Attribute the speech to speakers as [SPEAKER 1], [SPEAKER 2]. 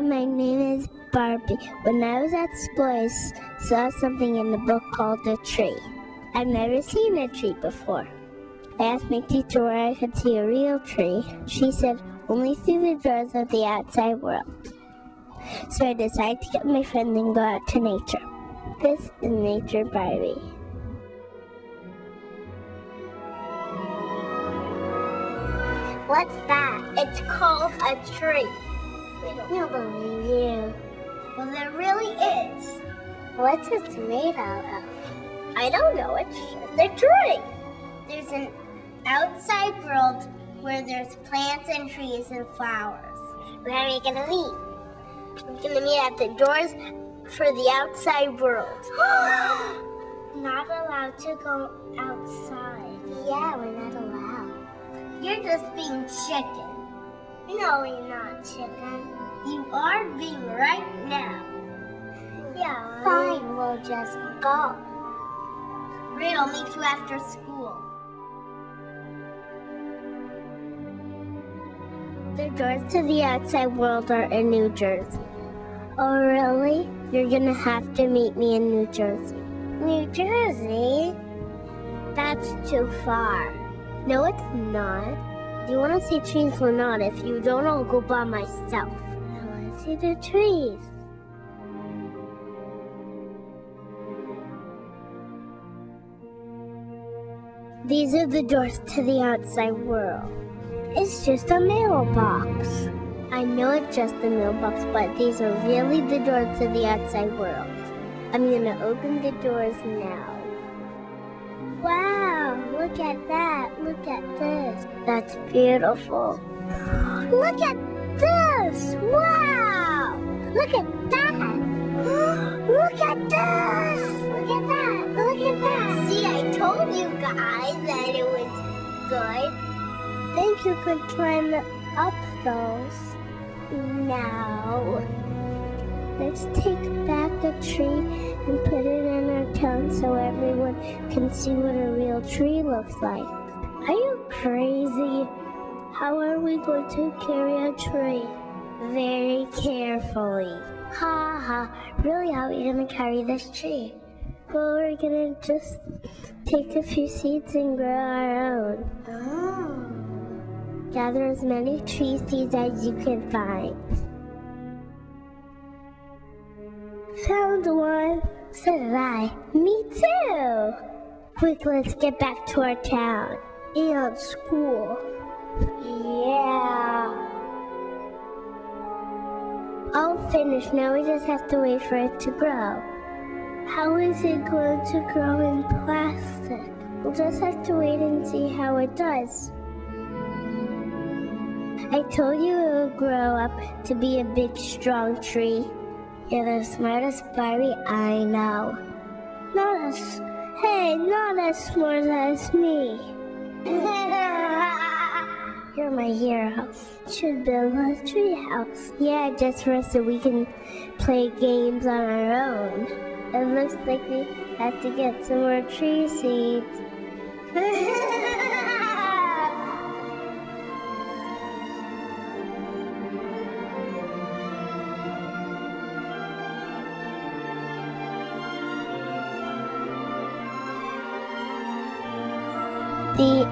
[SPEAKER 1] my name is Barbie. When I was at school, I saw something in the book called a tree. I've never seen a tree before. I asked my teacher where I could see a real tree. She said, only through the doors of the outside world. So I decided to get my friend and go out to nature. This is Nature Barbie. What's that? It's called a tree. We don't believe you. Well, there really is. What's it made out of? I don't know. It's just a tree. There's an outside world where there's plants and trees and flowers. Where are we gonna meet? We're gonna meet at the doors for the outside world. Not allowed to go outside. Yeah, we're not allowed. You're just being chicken. No, you're not chicken. You are being right now. Yeah. Fine, we'll just go. Great, I'll meet you after school. The doors to the outside world are in New Jersey. Oh, really? You're gonna have to meet me in New Jersey. New Jersey? That's too far. No, it's not. Do you want to see trees or not? If you don't, I'll go by myself. I want to see the trees. These are the doors to the outside world. It's just a mailbox. I know it's just a mailbox, but these are really the doors to the outside world. I'm gonna open the doors now. Wow, look at that. Look at this. That's beautiful. Look at this. Wow. Look at that. Look at this. Look at that. Look at that. See, I told you guys that it was good. Think you could climb up those. Now, let's take back the tree and put it in our town so everyone can see what a real tree looks like. Are you crazy? How are we going to carry a tree? Very carefully. Ha ha, really, how are we going to carry this tree? Well, we're going to just take a few seeds and grow our own. Oh. Gather as many tree seeds as you can find. Found one. So did I. Me too. Quick, let's get back to our town. And school. Yeah. All finished. Now we just have to wait for it to grow. How is it going to grow in plastic? We'll just have to wait and see how it does. I told you it would grow up to be a big, strong tree. You're the smartest Barbie I know. Not as smart as me. You're my hero. Should build a tree house. Yeah, just for us so we can play games on our own. It looks like we have to get some more tree seeds. The